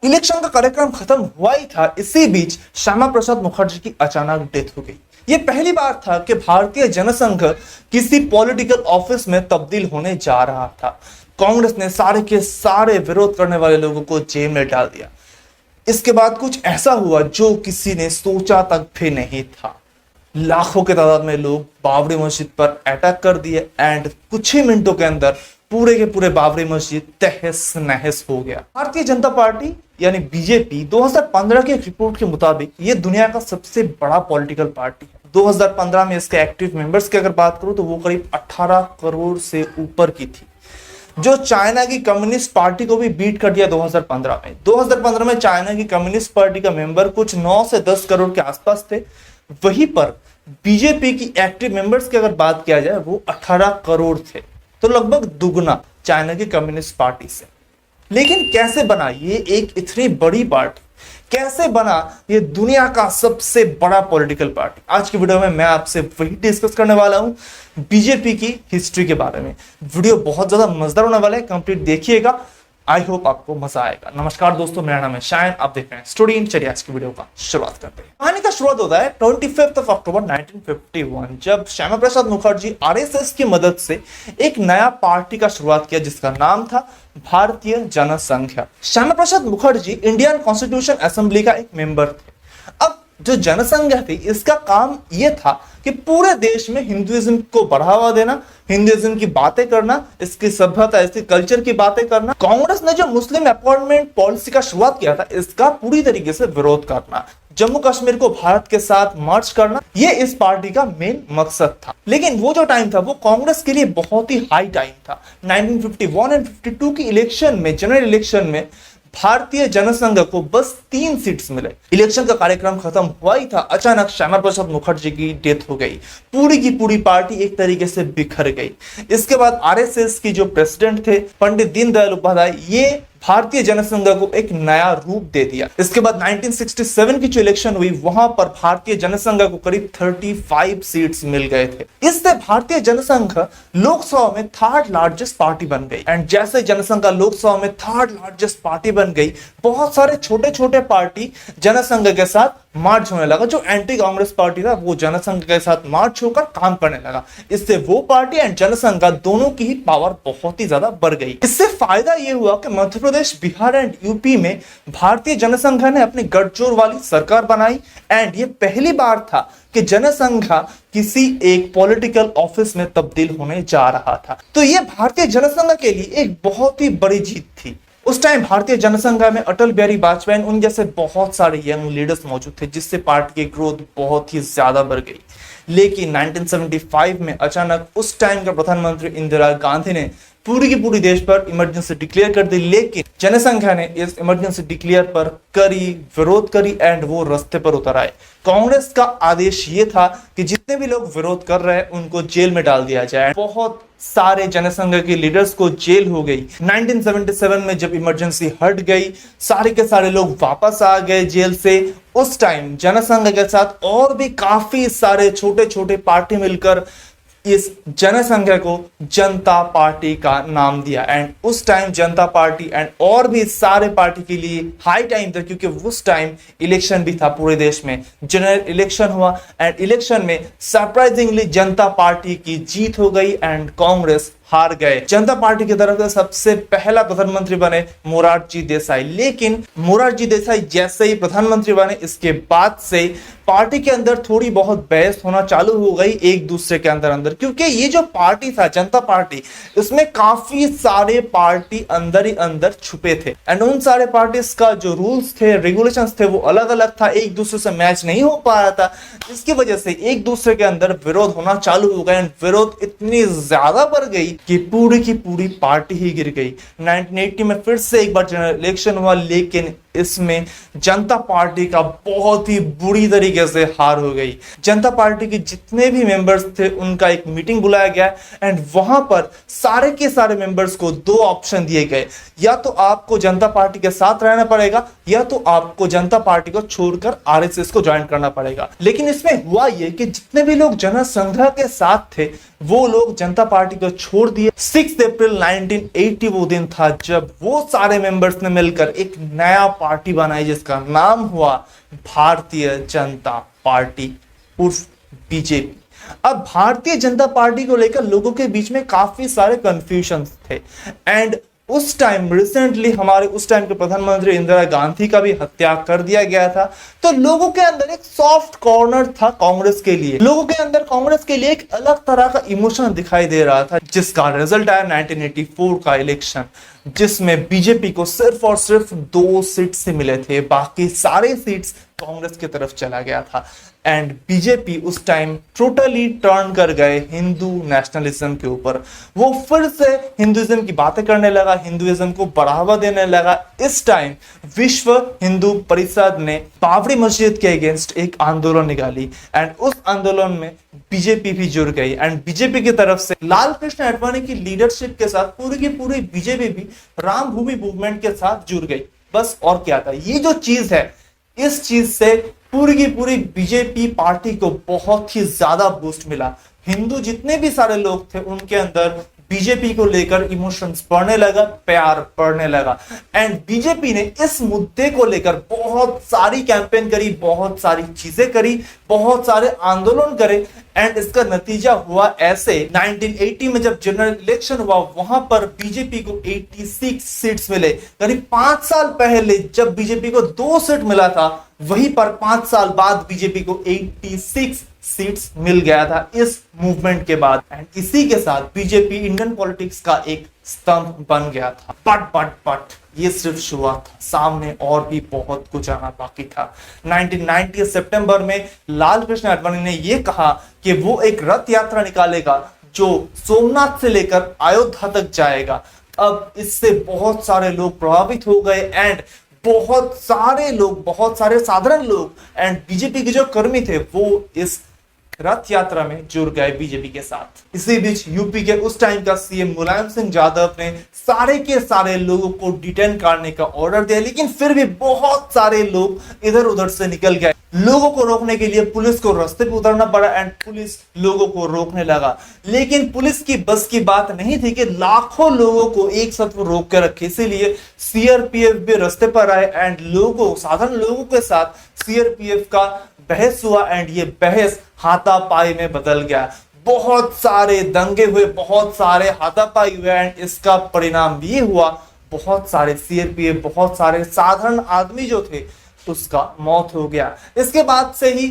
Election का कार्यक्रम खत्म हुआ ही था, इसी बीच श्यामा प्रसाद मुखर्जी की अचानक डेथ हो गई। यह पहली बार था कि भारतीय जनसंघ किसी पॉलिटिकल ऑफिस में तब्दील होने जा रहा था। कांग्रेस ने सारे के सारे विरोध करने वाले लोगों को जेल में डाल दिया। इसके बाद कुछ ऐसा हुआ जो किसी ने सोचा तक भी नहीं था। लाखों के तादाद में लोग बाबरी मस्जिद पर अटैक कर दिए एंड कुछ ही मिनटों के अंदर पूरे के पूरे बाबरी मस्जिद तहस नहस हो गया। भारतीय जनता पार्टी यानी बीजेपी 2015 की एक रिपोर्ट के मुताबिक ये दुनिया का सबसे बड़ा पॉलिटिकल पार्टी है। 2015 में इसके एक्टिव मेंबर्स की अगर बात करूं तो वो करीब 18 करोड़ से ऊपर की थी, जो चाइना की कम्युनिस्ट पार्टी को भी बीट कर दिया 2015 में। 2015 में चाइना की कम्युनिस्ट पार्टी का मेंबर कुछ 9 से 10 करोड़ के आसपास थे। वहीं पर बीजेपी की एक्टिव मेंबर्स की अगर बात किया जाए वो 18 करोड़ थे, तो लगभग दुगना चाइना की कम्युनिस्ट पार्टी से। लेकिन कैसे बना ये एक इतनी बड़ी पार्टी, कैसे बना ये दुनिया का सबसे बड़ा पॉलिटिकल पार्टी? आज की वीडियो में मैं आपसे वही डिस्कस करने वाला हूं, बीजेपी की हिस्ट्री के बारे में। वीडियो बहुत ज्यादा मजेदार होने वाला है, कंप्लीट देखिएगा। आई होप आपको मजा आएगा। नमस्कार दोस्तों, मेरा नाम है शायन, आप देख रहे हैं स्टूडेंट। चलिए आज की वीडियो का शुरुआत करते हैं। कहानी का शुरुआत होता है 25 अक्टूबर 1951, जब श्यामा प्रसाद मुखर्जी आरएसएस की मदद से एक नया पार्टी का शुरुआत किया जिसका नाम था भारतीय Jansangh. Shyama Prasad Mukherjee Indian constitution assembly का एक मेंबर थे। अब जो जनसंघ थी इसका काम यह था कि पूरे देश में हिंदुइज्म को बढ़ावा देना, हिंदुइज्म की बातें करना, इसकी सभ्यता, इसके कल्चर की बातें करना। कांग्रेस ने जो मुस्लिम अपॉइंटमेंट पॉलिसी का शुरुआत किया था इसका पूरी तरीके से विरोध करना, जम्मू कश्मीर को भारत के साथ मर्ज करना, यह इस पार्टी का मेन मकसद था। लेकिन वो जो टाइम था वो कांग्रेस के लिए बहुत ही हाई टाइम था। 1951 एंड 52 की इलेक्शन में, जनरल इलेक्शन में भारतीय जनसंघ को बस 3 सीट्स मिले। इलेक्शन का कार्यक्रम खत्म हुआ ही था, अचानक श्यामा प्रसाद मुखर्जी की डेथ हो गई। पूरी की पूरी पार्टी एक तरीके से बिखर गई। इसके बाद आरएसएस की जो प्रेसिडेंट थे पंडित दीनदयाल उपाध्याय, ये भारतीय जनसंघ को एक नया रूप दे दिया। इसके बाद 1967 की जो इलेक्शन हुई वहां पर भारतीय जनसंघ को करीब 35 सीट्स मिल गए थे। इससे भारतीय जनसंघ लोकसभा में थर्ड लार्जेस्ट पार्टी बन गई। एंड जैसे जनसंघ लोकसभा में थर्ड लार्जेस्ट पार्टी बन गई, बहुत सारे छोटे छोटे पार्टी जनसंघ के साथ मार्च होने लगा। जो एंटी कांग्रेस पार्टी था वो जनसंघ के साथ मार्च होकर काम करने लगा। इससे वो पार्टी एंड जनसंघ दोनों की ही पावर बहुत ही ज्यादा बढ़ गई। इससे फायदा ये हुआ कि मध्य प्रदेश, बिहार एंड यूपी में भारतीय जनसंघ ने अपनी गठजोड़ वाली सरकार बनाई। एंड ये पहली बार था कि जनसंघ किसी एक पॉलिटिकल ऑफिस में तब्दील होने जा रहा था। तो ये भारतीय जनसंघ के लिए एक बहुत ही बड़ी जीत थी। उस टाइम भारतीय जनसंघ में अटल बिहारी वाजपेयी, उन जैसे बहुत सारे यंग लीडर्स मौजूद थे, जिससे पार्टी की ग्रोथ बहुत ही ज्यादा बढ़ गई। लेकिन 1975 में अचानक उस टाइम का प्रधानमंत्री इंदिरा गांधी ने पूरी की पूरी देश पर इमरजेंसी डिक्लेयर कर दी। लेकिन जनसंघ ने इस इमरजेंसी डिक्लेयर पर विरोध करी एंड वो रास्ते पर उतर आए। कांग्रेस का आदेश ये था कि जितने भी लोग विरोध कर रहे हैं उनको जेल में डाल दिया जाए। बहुत सारे जनसंघ के लीडर्स को जेल हो गई। 1977 में जब इमरजेंसी हट गई, सारे के सारे लोग वापस आ गए जेल से। उस टाइम जनसंघ के साथ और भी काफी सारे छोटे छोटे पार्टी मिलकर इस जनसंघ को जनता पार्टी का नाम दिया। एंड उस टाइम जनता पार्टी एंड और भी सारे पार्टी के लिए हाई टाइम था, क्योंकि उस टाइम इलेक्शन भी था पूरे देश में। जनरल इलेक्शन हुआ एंड इलेक्शन में सरप्राइजिंगली जनता पार्टी की जीत हो गई एंड कांग्रेस हार गए। जनता पार्टी की तरफ से सबसे पहला प्रधानमंत्री बने मोरारजी देसाई। लेकिन मोरारजी देसाई जैसे ही प्रधानमंत्री बने, इसके बाद से पार्टी के अंदर थोड़ी बहुत बहस होना चालू हो गई एक दूसरे के अंदर, क्योंकि ये जो पार्टी था जनता पार्टी, इसमें काफी सारे पार्टी अंदर ही अंदर छुपे थे। एंड उन सारे पार्टीज का जो रूल्स थे, रेगुलेशंस थे, वो अलग अलग था, एक दूसरे से मैच नहीं हो पा रहा था, जिसकी वजह से एक दूसरे के अंदर विरोध होना चालू हो गया। एंड विरोध इतनी ज्यादा बढ़ गई कि पूरी की पूरी पार्टी ही गिर गई। 1980 में फिर से एक बार जनरल इलेक्शन हुआ, लेकिन इसमें जनता पार्टी का बहुत ही बुरी तरीके से हार हो गई। जनता पार्टी के जितने भी मेंबर्स थे उनका एक मीटिंग बुलाया गया एंड वहां पर सारे के सारे मेंबर्स को 2 ऑप्शन दिए गए, या तो आपको जनता पार्टी के साथ रहना पड़ेगा या तो आपको जनता पार्टी को छोड़कर आरएसएस को ज्वाइन करना पड़ेगा। लेकिन इसमें हुआ यह कि जितने भी लोग जनसंघ के साथ थे वो लोग जनता पार्टी को छोड़ छोड़ दिए। 6 अप्रैल 1980 वो दिन था जब वो सारे मेंबर्स ने मिलकर एक नया पार्टी बनाई जिसका नाम हुआ भारतीय जनता पार्टी उर्फ बीजेपी। अब भारतीय जनता पार्टी को लेकर लोगों के बीच में काफी सारे कंफ्यूजन थे एंड उस टाइम रिसेंटली हमारे उस टाइम के प्रधानमंत्री इंदिरा गांधी का भी हत्या कर दिया गया था। तो लोगों के अंदर एक सॉफ्ट कॉर्नर था कांग्रेस के लिए, लोगों के अंदर कांग्रेस के लिए एक अलग तरह का इमोशन दिखाई दे रहा था, जिसका रिजल्ट आया 1984 का इलेक्शन, जिसमें बीजेपी को सिर्फ और सिर्फ 2 सीट से मिले थे, बाकी सारे सीट्स कांग्रेस की तरफ चला गया था। एंड बीजेपी उस टाइम टोटली टर्न कर गए हिंदू नेशनलिज्म के ऊपर। वो फिर से हिंदुइज्म की बातें करने लगा, हिंदुइज्म को बढ़ावा देने लगा। इस टाइम विश्व हिंदू परिषद ने बाबरी मस्जिद के अगेंस्ट एक आंदोलन निकाली एंड उस आंदोलन में बीजेपी भी जुड़ गई एंड बीजेपी की तरफ से लाल कृष्ण आडवाणी की लीडरशिप के साथ पूरी की पूरी बीजेपी भी राम भूमि मूवमेंट के साथ जुड़ गई। बस और क्या था, ये जो चीज है, इस चीज से पूरी की पूरी बीजेपी पार्टी को बहुत ही ज्यादा बूस्ट मिला। हिंदू जितने भी सारे लोग थे उनके अंदर बीजेपी को लेकर इमोशंस बढ़ने लगा, प्यार बढ़ने लगा एंड बीजेपी ने इस मुद्दे को लेकर बहुत सारी कैंपेन करी, बहुत सारी चीजें करी, बहुत सारे आंदोलन करे एंड इसका नतीजा हुआ ऐसे 1980 में जब जनरल इलेक्शन हुआ वहां पर बीजेपी को 86 सीट्स मिले। करीब 5 साल पहले जब बीजेपी को 2 सीट मिला था, वहीं पर 5 साल बाद बीजेपी को 86 सीट्स मिल गया था इस मूवमेंट के बाद एंड इसी के साथ बीजेपी इंडियन पॉलिटिक्स का एक स्तंभ बन गया था। बट ये सिर्फ शुरुआत था, सामने और भी बहुत कुछ आना बाकी था। 1990 सितंबर में लाल कृष्ण आडवाणी ने यह कहा कि वो एक रथ यात्रा निकालेगा जो सोमनाथ से लेकर अयोध्या तक जाएगा। अब इससे बहुत सारे लोग प्रभावित हो गए एंड बहुत सारे लोग, बहुत सारे साधारण लोग एंड बीजेपी के जो कर्मी थे वो इस रथ यात्रा में जुड़ गए बीजेपी के साथ। इसी बीच यूपी के उस टाइम का सीएम मुलायम सिंह यादव ने सारे के सारे लोगों को डिटेन करने का ऑर्डर दिया, लेकिन फिर भी बहुत सारे लोग इधर उधर से निकल गए। लोगों को रोकने के लिए पुलिस को रास्ते पे उतरना पड़ा एंड पुलिस लोगों को रोकने लगा, लेकिन पुलिस की बस की बात नहीं थी कि लाखों लोगों को एक साथ रोक कर रखे। इसीलिए सीआरपीएफ भी रास्ते पर आए एंड लोगों, साधारण लोगों के साथ सीआरपीएफ का बहस हुआ एंड ये बहस हाथापाई में बदल गया। बहुत सारे दंगे हुए, बहुत सारे हाथापाई हुए एंड इसका परिणाम ये हुआ बहुत सारे सीआरपीएफ, बहुत सारे साधारण आदमी जो थे उसका मौत हो गया। इसके बाद से ही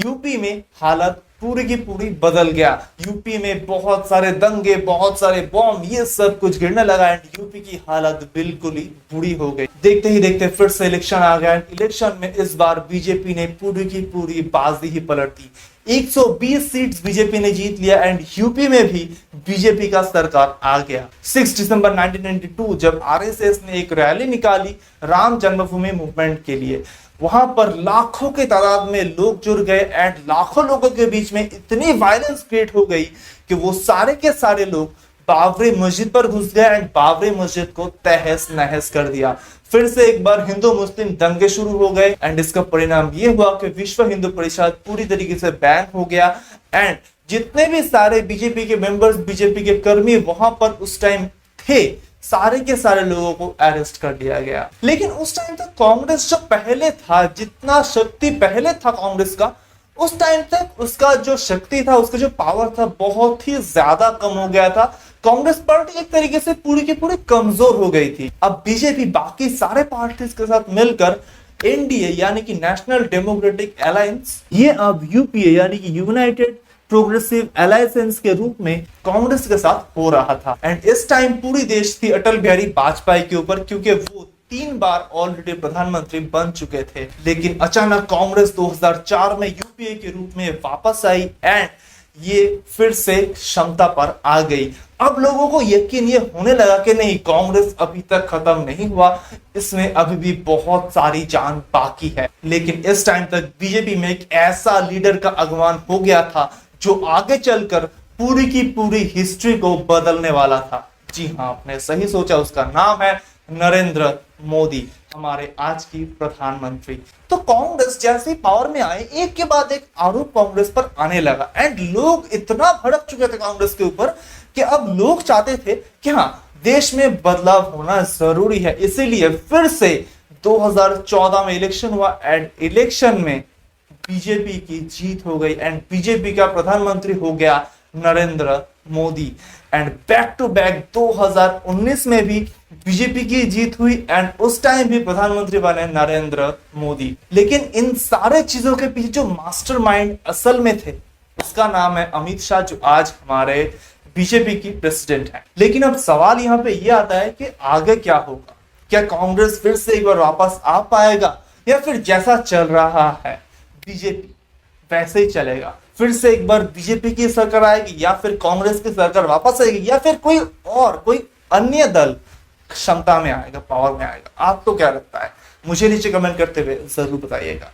यूपी में हालत पूरी की पूरी बदल गया। यूपी में बहुत सारे दंगे, बहुत सारे बॉम्ब, ये सब कुछ गिरने लगा एंड यूपी की हालत बिल्कुल ही बुरी हो गई। देखते ही देखते फिर से इलेक्शन आ गया। इलेक्शन में इस बार बीजेपी ने पूरी की पूरी बाजी ही पलट दी। 120 सीट्स बीजेपी ने जीत लिया एंड यूपी में भी बीजेपी का सरकार आ गया। 6 दिसंबर 1992 जब आरएसएस ने एक रैली निकाली राम जन्मभूमि मूवमेंट के लिए, वहां पर लाखों के तादाद में लोग जुड़ गए एंड लाखों लोगों के बीच में इतनी वायलेंस क्रिएट हो गई कि वो सारे के सारे लोग बाबरी मस्जिद पर घुस गए एंड बाबरी मस्जिद को तहस नहस कर दिया। फिर से एक बार हिंदू मुस्लिम दंगे शुरू हो गए एंड इसका परिणाम ये हुआ कि विश्व हिंदू परिषद पूरी तरीके से बैन हो गया एंड जितने भी सारे बीजेपी के मेंबर्स, बीजेपी के कर्मी वहां पर उस टाइम थे, सारे के सारे लोगों को अरेस्ट कर दिया गया। लेकिन उस टाइम तक कांग्रेस जो पहले था, जितना शक्ति पहले था कांग्रेस का, उस टाइम तक उसका जो शक्ति था, उसका जो पावर था, बहुत ही ज्यादा कम हो गया था। कांग्रेस पार्टी एक तरीके से पूरी की पूरी कमजोर हो गई थी। अब बीजेपी बाकी सारे पार्टीज के साथ मिलकर एनडीए यानी कि नेशनल डेमोक्रेटिक अलायंस, ये अब यूपीए यानी कि यूनाइटेड प्रोग्रेसिव अलायंस के रूप में कांग्रेस के साथ हो रहा था एंड इस टाइम पूरी देश थी अटल बिहारी वाजपेयी के ऊपर, क्योंकि वो 3 बार ऑलरेडी प्रधानमंत्री बन चुके थे। लेकिन अचानक कांग्रेस 2004 में यूपीए के रूप में वापस आई एंड ये फिर से क्षमता पर आ गई। अब लोगों को यकीन ये होने लगा कि नहीं, कांग्रेस अभी तक खत्म नहीं हुआ, इसमें अभी भी बहुत सारी जान बाकी है। लेकिन इस टाइम तक बीजेपी में एक ऐसा लीडर का आगमन हो गया था जो आगे चलकर पूरी की पूरी हिस्ट्री को बदलने वाला था। जी हाँ, आपने सही सोचा, उसका नाम है नरेंद्र मोदी, हमारे आज की प्रधानमंत्री। तो कांग्रेस जैसे ही पावर में आए, एक के बाद एक आरोप कांग्रेस पर आने लगा एंड लोग इतना भड़क चुके थे कांग्रेस के ऊपर कि अब लोग चाहते थे कि हाँ, देश में बदलाव होना जरूरी है, इसीलिए फिर से 2014 में इलेक्शन हुआ एंड इलेक्शन में बीजेपी की जीत हो गई एंड बीजेपी का प्रधानमंत्री हो गया Narendra Modi. And back to back 2019 में भी बीजेपी की जीत हुई एंड उस टाइम भी प्रधानमंत्री बने नरेंद्र मोदी। लेकिन इन सारे चीजों के पीछे जो मास्टरमाइंड असल में थे, उसका नाम है अमित शाह, जो आज हमारे बीजेपी की प्रेसिडेंट है। लेकिन अब सवाल यहां पे ये आता है कि आगे क्या होगा? क्या कांग्रेस फिर से एक बार वापस आ पाएगा, या फिर जैसा चल रहा है बीजेपी वैसे ही चलेगा? फिर से एक बार बीजेपी की सरकार आएगी, या फिर कांग्रेस की सरकार वापस आएगी, या फिर कोई अन्य दल क्षमता में आएगा, पावर में आएगा? आपको क्या लगता है? मुझे नीचे कमेंट करते हुए जरूर बताइएगा।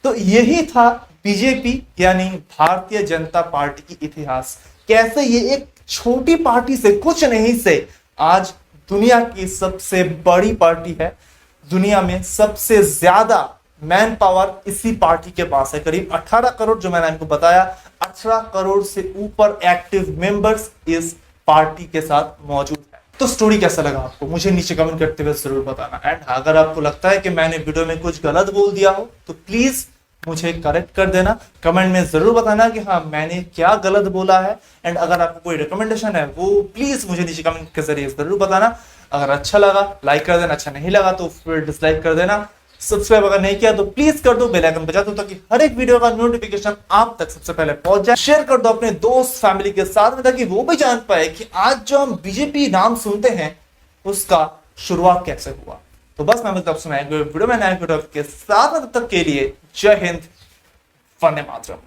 तो यही था बीजेपी यानी भारतीय जनता पार्टी की इतिहास। कैसे ये एक छोटी पार्टी से, कुछ नहीं से, आज दुनिया की सबसे बड़ी पार्टी है। दुनिया में सबसे ज्यादा मैन पावर इसी पार्टी के पास है, करीब 18 करोड़, जो मैंने आपको बताया 18 करोड़ से ऊपर एक्टिव मेंबर्स इस पार्टी के साथ मौजूद है। तो स्टोरी कैसा लगा आपको? मुझे नीचे कमेंट करते हुए जरूर बताना। एंड अगर आपको लगता है कि मैंने वीडियो में कुछ गलत बोल दिया हो तो प्लीज मुझे करेक्ट कर देना, कमेंट में जरूर बताना कि हाँ मैंने क्या गलत बोला है। एंड अगर आपको कोई रिकमेंडेशन है वो प्लीज मुझे नीचे कमेंट के जरिए जरूर बताना। अगर अच्छा लगा लाइक कर देना, अच्छा नहीं लगा तो फिर डिसलाइक कर देना। सब्सक्राइब अगर नहीं किया तो प्लीज कर दो, बेल आइकन बजा दो, ताकि हर एक वीडियो का नोटिफिकेशन आप तक सबसे पहले पहुंच जाए। शेयर कर दो अपने दोस्त फैमिली के साथ में, ताकि वो भी जान पाए कि आज जो हम बीजेपी नाम सुनते हैं उसका शुरुआत कैसे हुआ। तो बस मैं मतलब वीडियो में नए वीडियो के साथ, तब तक के लिए जय हिंद, वंदे मातरम।